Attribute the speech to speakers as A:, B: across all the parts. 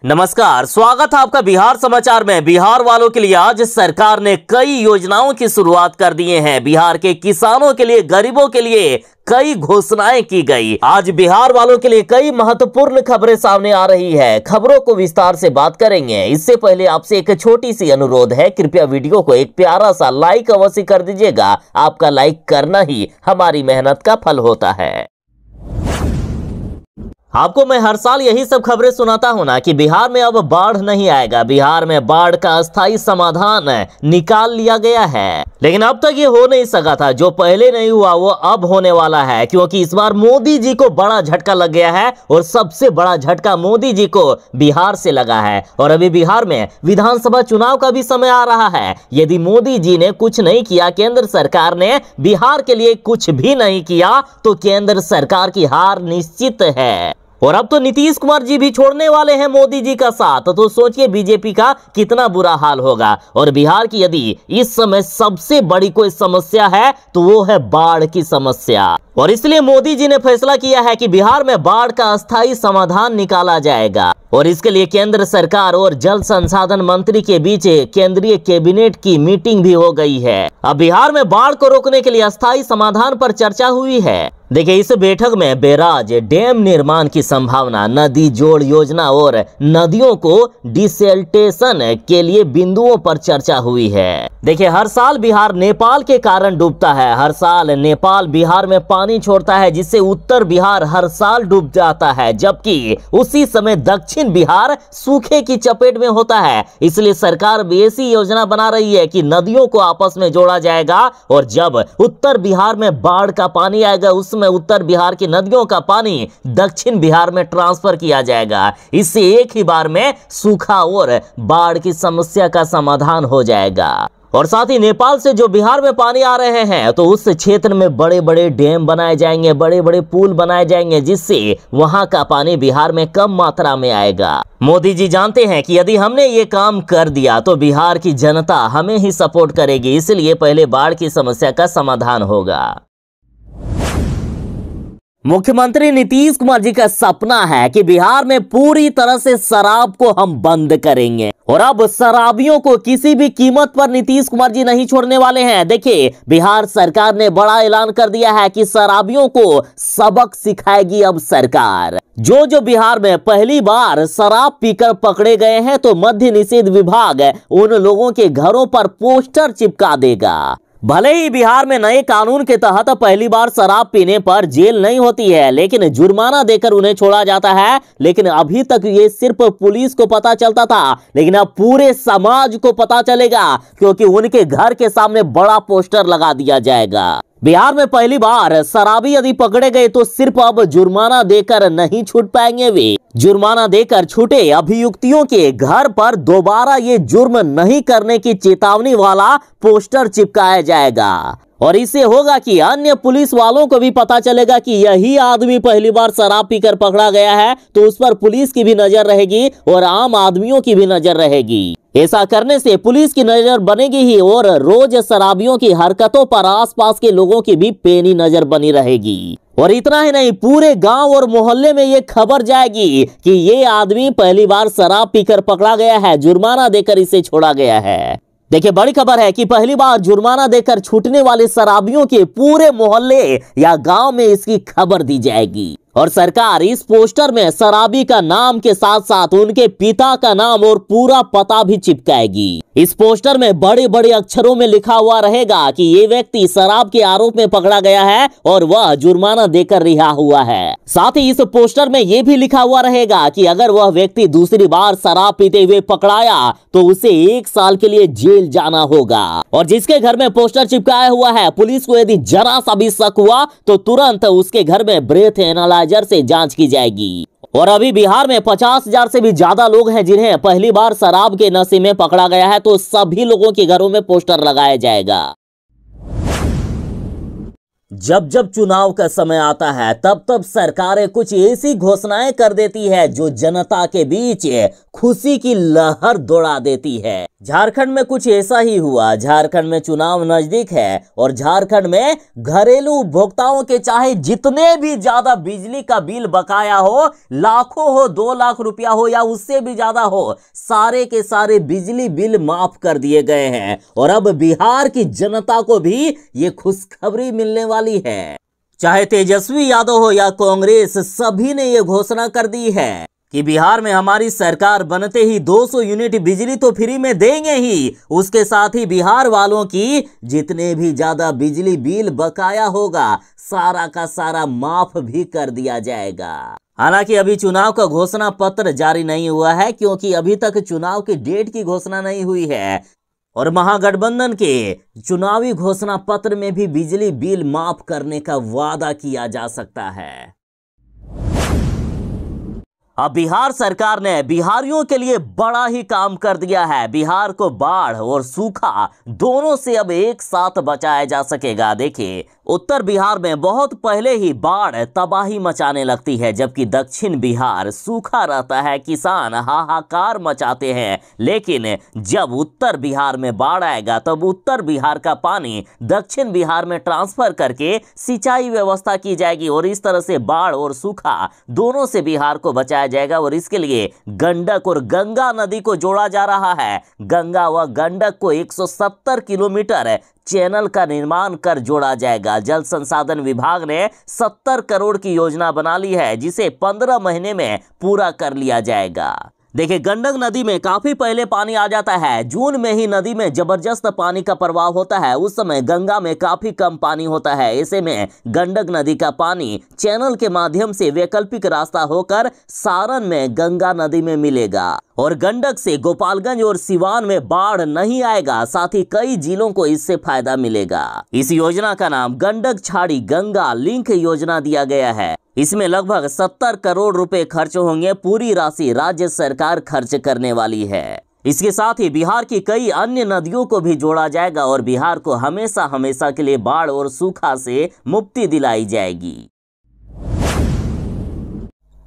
A: नमस्कार, स्वागत है आपका बिहार समाचार में। बिहार वालों के लिए आज सरकार ने कई योजनाओं की शुरुआत कर दिए हैं। बिहार के किसानों के लिए, गरीबों के लिए कई घोषणाएं की गई। आज बिहार वालों के लिए कई महत्वपूर्ण खबरें सामने आ रही है। खबरों को विस्तार से बात करेंगे। इससे पहले आपसे एक छोटी सी अनुरोध है, कृपया वीडियो को एक प्यारा सा लाइक अवश्य कर दीजिएगा। आपका लाइक करना ही हमारी मेहनत का फल होता है। आपको मैं हर साल यही सब खबरें सुनाता हूं ना कि बिहार में अब बाढ़ नहीं आएगा। बिहार में बाढ़ का अस्थायी समाधान निकाल लिया गया है, लेकिन अब तक ये हो नहीं सका था। जो पहले नहीं हुआ वो अब होने वाला है, क्योंकि इस बार मोदी जी को बड़ा झटका लग गया है और सबसे बड़ा झटका मोदी जी को बिहार से लगा है। और अभी बिहार में विधानसभा चुनाव का भी समय आ रहा है। यदि मोदी जी ने कुछ नहीं किया, केंद्र सरकार ने बिहार के लिए कुछ भी नहीं किया, तो केंद्र सरकार की हार निश्चित है। और अब तो नीतीश कुमार जी भी छोड़ने वाले हैं मोदी जी का साथ, तो सोचिए बीजेपी का कितना बुरा हाल होगा। और बिहार की यदि इस समय सबसे बड़ी कोई समस्या है तो वो है बाढ़ की समस्या। और इसलिए मोदी जी ने फैसला किया है कि बिहार में बाढ़ का अस्थायी समाधान निकाला जाएगा। और इसके लिए केंद्र सरकार और जल संसाधन मंत्री के बीच केंद्रीय कैबिनेट की मीटिंग भी हो गई है। अब बिहार में बाढ़ को रोकने के लिए अस्थायी समाधान पर चर्चा हुई है। देखिए, इस बैठक में बैराज, डैम निर्माण की संभावना, नदी जोड़ योजना और नदियों को डिसेल्टेशन के लिए बिंदुओं पर चर्चा हुई है। देखिए, हर साल बिहार नेपाल के कारण डूबता है। हर साल नेपाल बिहार में पानी छोड़ता है, जिससे उत्तर बिहार हर साल डूब जाता है, जबकि उसी समय दक्षिण बिहार सूखे की चपेट में होता है। इसलिए सरकार भी ऐसी योजना बना रही है कि नदियों को आपस में जोड़ा जाएगा, और जब उत्तर बिहार में बाढ़ का पानी आएगा, उसमें उत्तर बिहार की नदियों का पानी दक्षिण बिहार में ट्रांसफर किया जाएगा। इससे एक ही बार में सूखा और बाढ़ की समस्या का समाधान हो जाएगा। और साथ ही नेपाल से जो बिहार में पानी आ रहे हैं, तो उस क्षेत्र में बड़े बड़े डैम बनाए जाएंगे, बड़े बड़े पुल बनाए जाएंगे, जिससे वहां का पानी बिहार में कम मात्रा में आएगा। मोदी जी जानते हैं कि यदि हमने ये काम कर दिया तो बिहार की जनता हमें ही सपोर्ट करेगी, इसलिए पहले बाढ़ की समस्या का समाधान होगा। मुख्यमंत्री नीतीश कुमार जी का सपना है कि बिहार में पूरी तरह से शराब को हम बंद करेंगे। और अब शराबियों को किसी भी कीमत पर नीतीश कुमार जी नहीं छोड़ने वाले हैं। देखिए, बिहार सरकार ने बड़ा ऐलान कर दिया है कि शराबियों को सबक सिखाएगी अब सरकार। जो बिहार में पहली बार शराब पीकर पकड़े गए हैं, तो मद्य निषेध विभाग उन लोगों के घरों पर पोस्टर चिपका देगा। भले ही बिहार में नए कानून के तहत पहली बार शराब पीने पर जेल नहीं होती है, लेकिन जुर्माना देकर उन्हें छोड़ा जाता है। लेकिन अभी तक ये सिर्फ पुलिस को पता चलता था, लेकिन अब पूरे समाज को पता चलेगा, क्योंकि उनके घर के सामने बड़ा पोस्टर लगा दिया जाएगा। बिहार में पहली बार शराबी यदि पकड़े गए तो सिर्फ अब जुर्माना देकर नहीं छूट पाएंगे। वे जुर्माना देकर छूटे अभियुक्तियों के घर पर दोबारा ये जुर्म नहीं करने की चेतावनी वाला पोस्टर चिपकाया जाएगा। और इससे होगा कि अन्य पुलिस वालों को भी पता चलेगा कि यही आदमी पहली बार शराब पीकर पकड़ा गया है, तो उस पर पुलिस की भी नजर रहेगी और आम आदमियों की भी नजर रहेगी। ऐसा करने से पुलिस की नजर बनेगी ही, और रोज शराबियों की हरकतों पर आसपास के लोगों की भी पैनी नजर बनी रहेगी। और इतना ही नहीं, पूरे गांव और मोहल्ले में ये खबर जाएगी कि ये आदमी पहली बार शराब पीकर पकड़ा गया है, जुर्माना देकर इसे छोड़ा गया है। देखिए, बड़ी खबर है कि पहली बार जुर्माना देकर छूटने वाले शराबियों के पूरे मोहल्ले या गांव में इसकी खबर दी जाएगी। और सरकार इस पोस्टर में शराबी का नाम के साथ साथ उनके पिता का नाम और पूरा पता भी चिपकाएगी। इस पोस्टर में बड़े बड़े अक्षरों में लिखा हुआ रहेगा कि ये व्यक्ति शराब के आरोप में पकड़ा गया है और वह जुर्माना देकर रिहा हुआ है। साथ ही इस पोस्टर में यह भी लिखा हुआ रहेगा कि अगर वह व्यक्ति दूसरी बार शराब पीते हुए पकड़ाया तो उसे 1 साल के लिए जेल जाना होगा। और जिसके घर में पोस्टर चिपकाया हुआ है, पुलिस को यदि जरा सा भी शक हुआ तो तुरंत उसके घर में ब्रेथ एनालाइजर से जांच की जाएगी। और अभी बिहार में 50,000 से भी ज्यादा लोग हैं जिन्हें पहली बार शराब के नशे में पकड़ा गया है, तो सभी लोगों के घरों में पोस्टर लगाया जाएगा। जब जब चुनाव का समय आता है तब तब सरकारें कुछ ऐसी घोषणाएं कर देती है जो जनता के बीच खुशी की लहर दौड़ा देती है। झारखंड में कुछ ऐसा ही हुआ। झारखंड में चुनाव नजदीक है और झारखंड में घरेलू उपभोक्ताओं के चाहे जितने भी ज्यादा बिजली का बिल बकाया हो, लाखों हो, 2 लाख रुपया हो या उससे भी ज्यादा हो, सारे के सारे बिजली बिल माफ कर दिए गए हैं। और अब बिहार की जनता को भी ये खुशखबरी मिलने वाली है। चाहे तेजस्वी यादव हो या कांग्रेस, सभी ने ये घोषणा कर दी है कि बिहार में हमारी सरकार बनते ही 200 यूनिट बिजली तो फ्री में देंगे ही, उसके साथ ही बिहार वालों की जितने भी ज्यादा बिजली बिल बकाया होगा सारा का सारा माफ भी कर दिया जाएगा। हालांकि अभी चुनाव का घोषणा पत्र जारी नहीं हुआ है, क्योंकि अभी तक चुनाव की डेट की घोषणा नहीं हुई है और महागठबंधन के चुनावी घोषणा पत्र में भी बिजली बिल माफ करने का वादा किया जा सकता है। अब बिहार सरकार ने बिहारियों के लिए बड़ा ही काम कर दिया है। बिहार को बाढ़ और सूखा दोनों से अब एक साथ बचाया जा सकेगा। देखिए, उत्तर बिहार में बहुत पहले ही बाढ़ तबाही मचाने लगती है, जबकि दक्षिण बिहार सूखा रहता है, किसान हाहाकार मचाते हैं। लेकिन जब उत्तर बिहार में बाढ़ आएगा तब उत्तर बिहार का पानी दक्षिण बिहार में ट्रांसफर करके सिंचाई व्यवस्था की जाएगी और इस तरह से बाढ़ और सूखा दोनों से बिहार को बचाया जाएगा। और इसके लिए गंडक और गंगा नदी को जोड़ा जा रहा है। गंगा व गंडक को 170 किलोमीटर चैनल का निर्माण कर जोड़ा जाएगा। जल संसाधन विभाग ने 70 करोड़ की योजना बना ली है, जिसे 15 महीने में पूरा कर लिया जाएगा। देखिए, गंडक नदी में काफी पहले पानी आ जाता है। जून में ही नदी में जबरदस्त पानी का प्रवाह होता है। उस समय गंगा में काफी कम पानी होता है। ऐसे में गंडक नदी का पानी चैनल के माध्यम से वैकल्पिक रास्ता होकर सारण में गंगा नदी में मिलेगा और गंडक से गोपालगंज और सिवान में बाढ़ नहीं आएगा। साथ ही कई जिलों को इससे फायदा मिलेगा। इस योजना का नाम गंडक छाड़ी गंगा लिंक योजना दिया गया है। इसमें लगभग 70 करोड़ रुपए खर्च होंगे। पूरी राशि राज्य सरकार खर्च करने वाली है। इसके साथ ही बिहार की कई अन्य नदियों को भी जोड़ा जाएगा और बिहार को हमेशा हमेशा के लिए बाढ़ और सूखा से मुक्ति दिलाई जाएगी।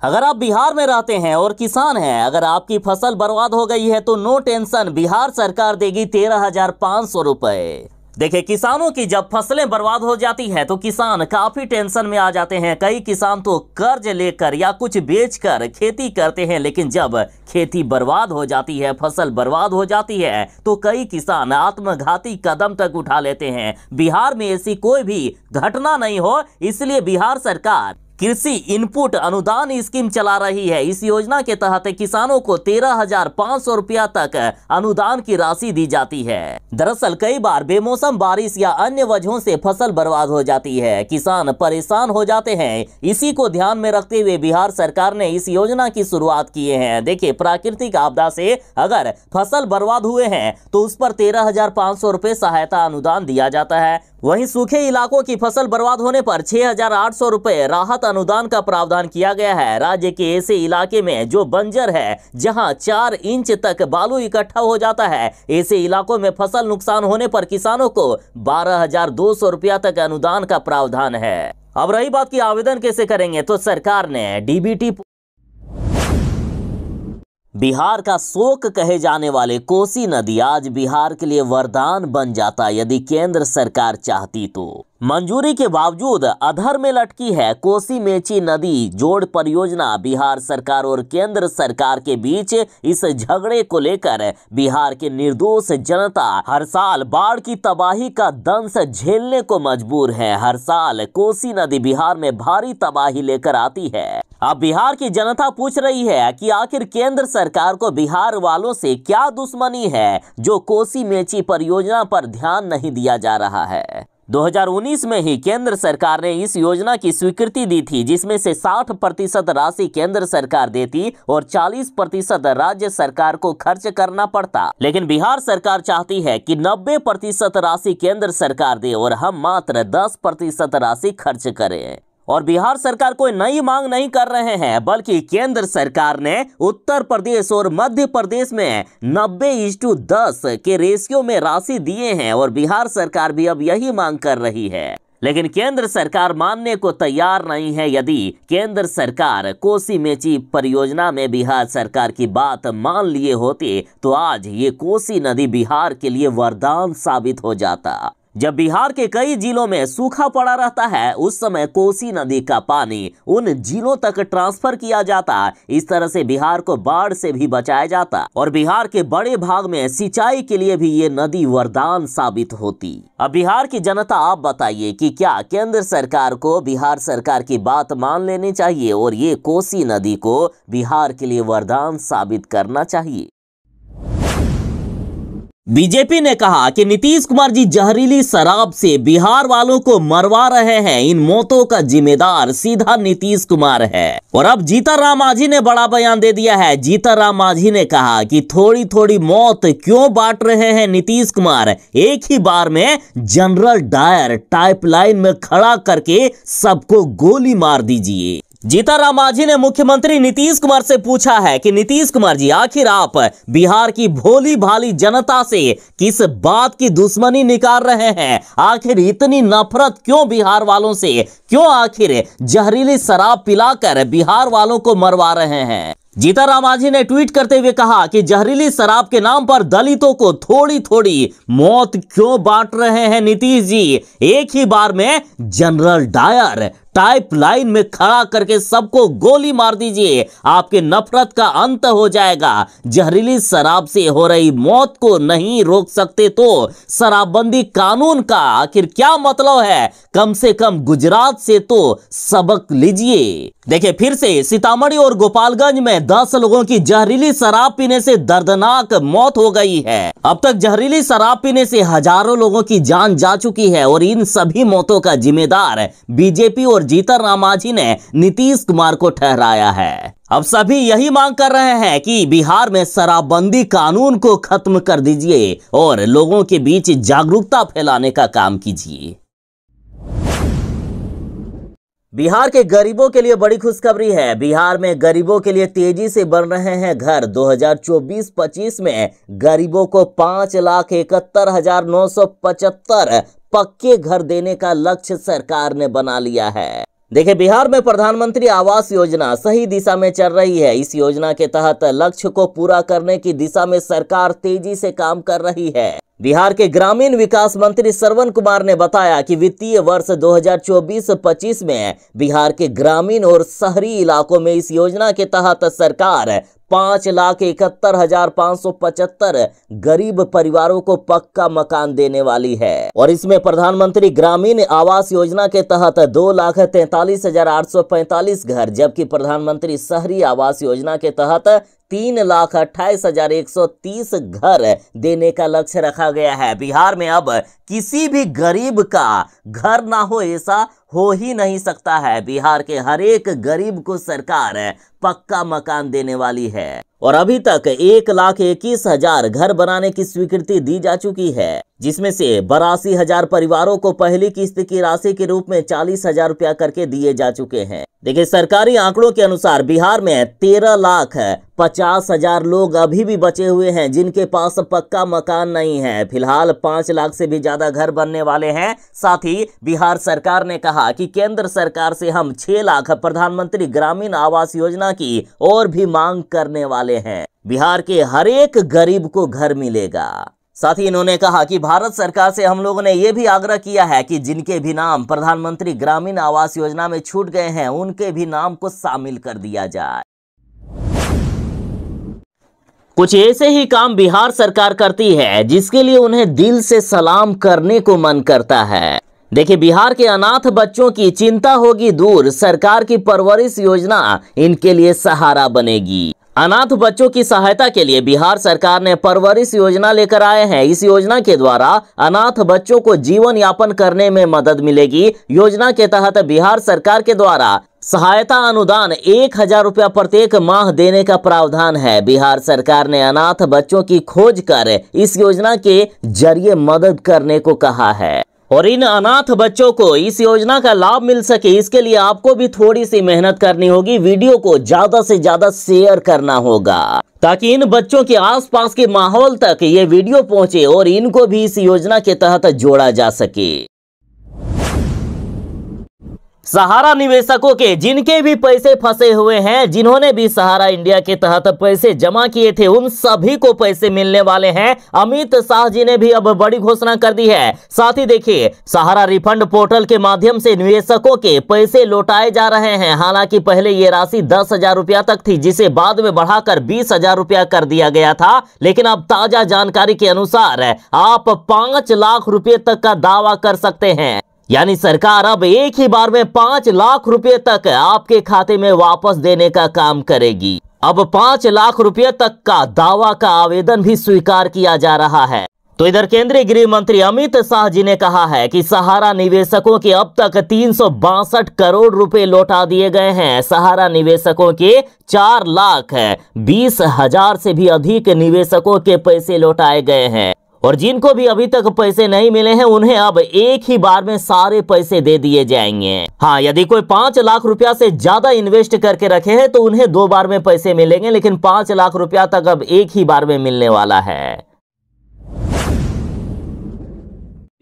A: अगर आप बिहार में रहते हैं और किसान हैं, अगर आपकी फसल बर्बाद हो गई है तो नो टेंशन, बिहार सरकार देगी 13,500 रुपए। देखिए, किसानों की जब फसलें बर्बाद हो जाती है तो किसान काफी टेंशन में आ जाते हैं। कई किसान तो कर्ज लेकर या कुछ बेचकर खेती करते हैं, लेकिन जब खेती बर्बाद हो जाती है, फसल बर्बाद हो जाती है तो कई किसान आत्मघाती कदम तक उठा लेते हैं। बिहार में ऐसी कोई भी घटना नहीं हो, इसलिए बिहार सरकार कृषि इनपुट अनुदान स्कीम चला रही है। इस योजना के तहत किसानों को 13,500 रुपया तक अनुदान की राशि दी जाती है। दरअसल कई बार बेमौसम बारिश या अन्य वजहों से फसल बर्बाद हो जाती है, किसान परेशान हो जाते हैं। इसी को ध्यान में रखते हुए बिहार सरकार ने इस योजना की शुरुआत किए हैं। देखिए, प्राकृतिक आपदा से अगर फसल बर्बाद हुए हैं तो उस पर 13,500 रुपए सहायता अनुदान दिया जाता है। वहीं सूखे इलाकों की फसल बर्बाद होने पर 6,800 रुपए राहत अनुदान का प्रावधान किया गया है। राज्य के ऐसे इलाके में जो बंजर है, जहां 4 इंच तक बालू इकट्ठा हो जाता है, ऐसे इलाकों में फसल नुकसान होने पर किसानों को 12,200 रुपया तक अनुदान का प्रावधान है। अब रही बात की आवेदन कैसे करेंगे, तो सरकार ने डीबीटी बिहार का शोक कहे जाने वाले कोसी नदी आज बिहार के लिए वरदान बन जाता यदि केंद्र सरकार चाहती तो। मंजूरी के बावजूद अधर में लटकी है कोसी मेची नदी जोड़ परियोजना। बिहार सरकार और केंद्र सरकार के बीच इस झगड़े को लेकर बिहार के निर्दोष जनता हर साल बाढ़ की तबाही का दंश झेलने को मजबूर है। हर साल कोसी नदी बिहार में भारी तबाही लेकर आती है। अब बिहार की जनता पूछ रही है कि आखिर केंद्र सरकार को बिहार वालों से क्या दुश्मनी है जो कोसी मेची परियोजना पर ध्यान नहीं दिया जा रहा है। 2019 में ही केंद्र सरकार ने इस योजना की स्वीकृति दी थी, जिसमें से 60% राशि केंद्र सरकार देती और 40% राज्य सरकार को खर्च करना पड़ता। लेकिन बिहार सरकार चाहती है कि 90% राशि केंद्र सरकार दे और हम मात्र 10% राशि खर्च करें। और बिहार सरकार कोई नई मांग नहीं कर रहे हैं, बल्कि केंद्र सरकार ने उत्तर प्रदेश और मध्य प्रदेश में 90:10 के रेशियो में राशि दिए हैं और बिहार सरकार भी अब यही मांग कर रही है। लेकिन केंद्र सरकार मानने को तैयार नहीं है। यदि केंद्र सरकार कोसी मेची परियोजना में बिहार सरकार की बात मान लिए होते तो आज ये कोसी नदी बिहार के लिए वरदान साबित हो जाता। जब बिहार के कई जिलों में सूखा पड़ा रहता है, उस समय कोसी नदी का पानी उन जिलों तक ट्रांसफर किया जाता। इस तरह से बिहार को बाढ़ से भी बचाया जाता और बिहार के बड़े भाग में सिंचाई के लिए भी ये नदी वरदान साबित होती। अब बिहार की जनता, आप बताइए कि क्या केंद्र सरकार को बिहार सरकार की बात मान लेनी चाहिए और ये कोसी नदी को बिहार के लिए वरदान साबित करना चाहिए। बीजेपी ने कहा कि नीतीश कुमार जी जहरीली शराब से बिहार वालों को मरवा रहे हैं। इन मौतों का जिम्मेदार सीधा नीतीश कुमार है। और अब जीतन राम मांझी ने बड़ा बयान दे दिया है। जीतन राम मांझी ने कहा कि थोड़ी थोड़ी मौत क्यों बांट रहे हैं नीतीश कुमार, एक ही बार में जनरल डायर पाइपलाइन में खड़ा करके सबको गोली मार दीजिए। जीतन राम मांझी ने मुख्यमंत्री नीतीश कुमार से पूछा है कि नीतीश कुमार जी, आखिर आप बिहार की भोली भाली जनता से किस बात की दुश्मनी निकाल रहे हैं? आखिर इतनी नफरत क्यों बिहार वालों से? क्यों आखिर जहरीली शराब पिलाकर बिहार वालों को मरवा रहे हैं? जीतन राम मांझी ने ट्वीट करते हुए कहा कि जहरीली शराब के नाम पर दलितों को थोड़ी थोड़ी मौत क्यों बांट रहे हैं नीतीश जी? एक ही बार में जनरल डायर पाइपलाइन में खड़ा करके सबको गोली मार दीजिए, आपके नफरत का अंत हो जाएगा। जहरीली शराब से हो रही मौत को नहीं रोक सकते तो शराबबंदी कानून का आखिर क्या मतलब है? कम से कम गुजरात से तो सबक लीजिए। देखिए, फिर से सीतामढ़ी और गोपालगंज में 10 लोगों की जहरीली शराब पीने से दर्दनाक मौत हो गई है। अब तक जहरीली शराब पीने से हजारों लोगों की जान जा चुकी है और इन सभी मौतों का जिम्मेदार बीजेपी और जीतन राम मांझी ने नीतीश कुमार को ठहराया है। अब सभी यही मांग कर रहे हैं कि बिहार में शराबबंदी कानून को खत्म कर दीजिए और लोगों के बीच जागरूकता फैलाने का काम कीजिए। बिहार के गरीबों के लिए बड़ी खुशखबरी है। बिहार में गरीबों के लिए तेजी से बन रहे हैं घर। 2024-25 में गरीबों को 5,71,975 पक्के घर देने का लक्ष्य सरकार ने बना लिया है। देखिए, बिहार में प्रधानमंत्री आवास योजना सही दिशा में चल रही है। इस योजना के तहत लक्ष्य को पूरा करने की दिशा में सरकार तेजी से काम कर रही है। बिहार के ग्रामीण विकास मंत्री श्रवण कुमार ने बताया कि वित्तीय वर्ष 2024-25 में बिहार के ग्रामीण और शहरी इलाकों में इस योजना के तहत सरकार 5,71,575 गरीब परिवारों को पक्का मकान देने वाली है। और इसमें प्रधानमंत्री ग्रामीण आवास योजना के तहत 2,43,845 घर, जबकि प्रधानमंत्री शहरी आवास योजना के तहत 3,28,130 घर देने का लक्ष्य रखा गया है। बिहार में अब किसी भी गरीब का घर ना हो ऐसा हो ही नहीं सकता है। बिहार के हर एक गरीब को सरकार पक्का मकान देने वाली है और अभी तक 1,21,000 घर बनाने की स्वीकृति दी जा चुकी है, जिसमें से 82,000 परिवारों को पहली किस्त की राशि के रूप में 40,000 रुपया करके दिए जा चुके हैं। देखिए, सरकारी आंकड़ों के अनुसार बिहार में 13,50,000 लोग अभी भी बचे हुए हैं जिनके पास पक्का मकान नहीं है। फिलहाल 5 लाख से भी ज्यादा घर बनने वाले हैं। साथ ही बिहार सरकार ने कहा कि केंद्र सरकार से हम 6 लाख प्रधानमंत्री ग्रामीण आवास योजना की और भी मांग करने वाले हैं। बिहार के हर एक गरीब को घर मिलेगा। साथ ही इन्होंने कहा कि भारत सरकार से हम लोगों ने यह भी आग्रह किया है कि जिनके भी नाम प्रधानमंत्री ग्रामीण आवास योजना में छूट गए हैं उनके भी नाम को शामिल कर दिया जाए। कुछ ऐसे ही काम बिहार सरकार करती है जिसके लिए उन्हें दिल से सलाम करने को मन करता है। देखिए, बिहार के अनाथ बच्चों की चिंता होगी दूर। सरकार की परवरिश योजना इनके लिए सहारा बनेगी। अनाथ बच्चों की सहायता के लिए बिहार सरकार ने परवरिश योजना लेकर आए हैं। इस योजना के द्वारा अनाथ बच्चों को जीवन यापन करने में मदद मिलेगी। योजना के तहत बिहार सरकार के द्वारा सहायता अनुदान 1,000 रुपया प्रत्येक माह देने का प्रावधान है। बिहार सरकार ने अनाथ बच्चों की खोज कर इस योजना के जरिए मदद करने को कहा है और इन अनाथ बच्चों को इस योजना का लाभ मिल सके इसके लिए आपको भी थोड़ी सी मेहनत करनी होगी। वीडियो को ज्यादा से ज्यादा शेयर करना होगा ताकि इन बच्चों के आसपास के माहौल तक ये वीडियो पहुंचे और इनको भी इस योजना के तहत जोड़ा जा सके। सहारा निवेशकों के जिनके भी पैसे फंसे हुए हैं, जिन्होंने भी सहारा इंडिया के तहत पैसे जमा किए थे, उन सभी को पैसे मिलने वाले हैं। अमित शाह जी ने भी अब बड़ी घोषणा कर दी है। साथ ही देखिए, सहारा रिफंड पोर्टल के माध्यम से निवेशकों के पैसे लौटाए जा रहे हैं। हालांकि पहले ये राशि 10,000 रुपया तक थी, जिसे बाद में बढ़ाकर 20,000 रुपया कर दिया गया था। लेकिन अब ताजा जानकारी के अनुसार आप 5 लाख रुपए तक का दावा कर सकते हैं। यानी सरकार अब एक ही बार में 5 लाख रुपए तक आपके खाते में वापस देने का काम करेगी। अब 5 लाख रुपए तक का दावा का आवेदन भी स्वीकार किया जा रहा है। तो इधर केंद्रीय गृह मंत्री अमित शाह जी ने कहा है कि सहारा निवेशकों के अब तक 362 करोड़ रुपए लौटा दिए गए हैं। सहारा निवेशकों के 4,20,000 से भी अधिक निवेशकों के पैसे लौटाए गए हैं। और जिनको भी अभी तक पैसे नहीं मिले हैं, उन्हें अब एक ही बार में सारे पैसे दे दिए जाएंगे। हाँ, यदि कोई 5 लाख रुपया से ज्यादा इन्वेस्ट करके रखे हैं तो उन्हें 2 बार में पैसे मिलेंगे, लेकिन 5 लाख रुपया तक अब एक ही बार में मिलने वाला है।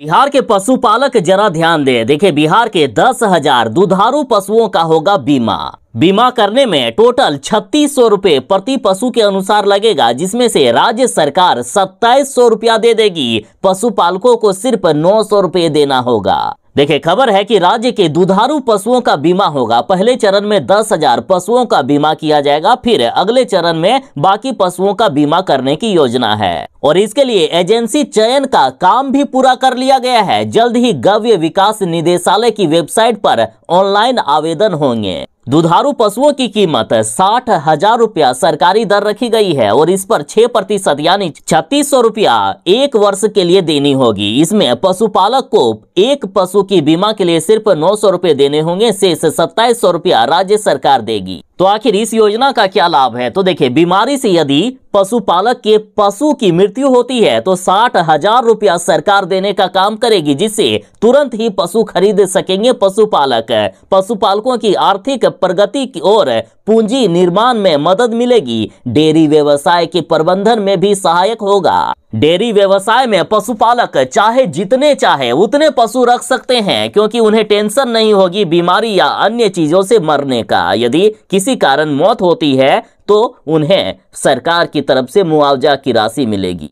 A: बिहार के पशुपालक जरा ध्यान दें। देखिए, बिहार के 10,000 दुधारू पशुओं का होगा बीमा। बीमा करने में टोटल 3600 रुपए प्रति पशु के अनुसार लगेगा, जिसमें से राज्य सरकार 2700 रुपया दे देगी। पशुपालकों को सिर्फ 900 रुपए देना होगा। देखिए, खबर है कि राज्य के दुधारू पशुओं का बीमा होगा। पहले चरण में 10,000 पशुओं का बीमा किया जाएगा, फिर अगले चरण में बाकी पशुओं का बीमा करने की योजना है। और इसके लिए एजेंसी चयन का काम भी पूरा कर लिया गया है। जल्द ही गव्य विकास निदेशालय की वेबसाइट पर ऑनलाइन आवेदन होंगे। दुधारू पशुओं की कीमत 60,000 रुपया सरकारी दर रखी गई है और इस पर 6% यानी 3600 रुपया 1 वर्ष के लिए देनी होगी। इसमें पशुपालक को एक पशु की बीमा के लिए सिर्फ 900 रुपए देने होंगे, शेष 2700 रुपया राज्य सरकार देगी। तो आखिर इस योजना का क्या लाभ है? तो देखिए, बीमारी से यदि पशुपालक के पशु की मृत्यु होती है तो 60,000 रुपया सरकार देने का काम करेगी, जिससे तुरंत ही पशु खरीद सकेंगे पशुपालक। पशुपालकों की आर्थिक प्रगति की और पूंजी निर्माण में मदद मिलेगी। डेयरी व्यवसाय के प्रबंधन में भी सहायक होगा। डेयरी व्यवसाय में पशुपालक चाहे जितने चाहे उतने पशु रख सकते हैं, क्योंकि उन्हें टेंशन नहीं होगी बीमारी या अन्य चीजों से मरने का। यदि किसी कारण मौत होती है तो उन्हें सरकार की तरफ से मुआवजा की राशि मिलेगी।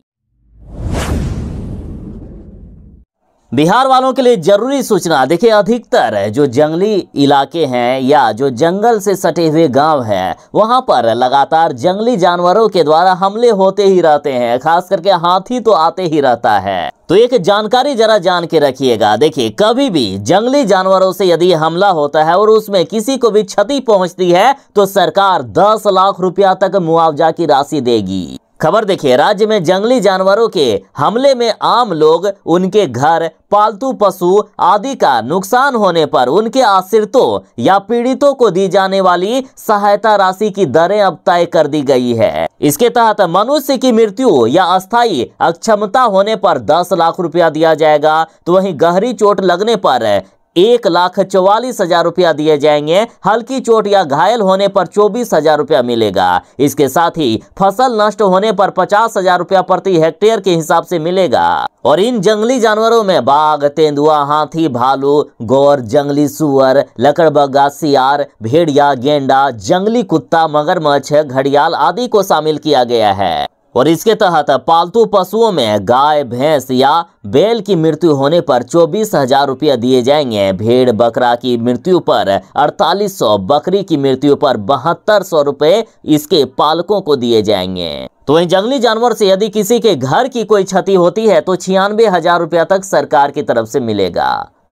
A: बिहार वालों के लिए जरूरी सूचना। देखिए, अधिकतर जो जंगली इलाके हैं या जो जंगल से सटे हुए गांव हैं, वहां पर लगातार जंगली जानवरों के द्वारा हमले होते ही रहते हैं। खास करके हाथी तो आते ही रहता है। तो एक जानकारी जरा जान के रखिएगा। देखिए, कभी भी जंगली जानवरों से यदि हमला होता है और उसमें किसी को भी क्षति पहुंचती है तो सरकार 10 लाख रुपया तक मुआवजा की राशि देगी। खबर देखिए, राज्य में जंगली जानवरों के हमले में आम लोग, उनके घर, पालतू पशु आदि का नुकसान होने पर उनके आश्रितों या पीड़ितों को दी जाने वाली सहायता राशि की दरें अब तय कर दी गई है। इसके तहत मनुष्य की मृत्यु या अस्थायी अक्षमता होने पर 10 लाख रुपया दिया जाएगा। तो वहीं गहरी चोट लगने पर 1,44,000 रुपया दिए जाएंगे। हल्की चोट या घायल होने पर 24,000 रुपया मिलेगा। इसके साथ ही फसल नष्ट होने पर 50,000 रुपया प्रति हेक्टेयर के हिसाब से मिलेगा। और इन जंगली जानवरों में बाघ, तेंदुआ, हाथी, भालू, गौर, जंगली सुअर, लकड़बग्गा, सियार, भेड़िया, गेंडा, जंगली कुत्ता, मगरमच्छ, घड़ियाल आदि को शामिल किया गया है। और इसके तहत पालतू पशुओं में गाय, भैंस या बैल की मृत्यु होने पर 24,000 रुपया दिए जाएंगे। भेड़ बकरा की मृत्यु पर 4800, बकरी की मृत्यु पर 7200 रुपए इसके पालकों को दिए जाएंगे। तो इन जंगली जानवर से यदि किसी के घर की कोई क्षति होती है तो 96,000 रुपया तक सरकार की तरफ से मिलेगा।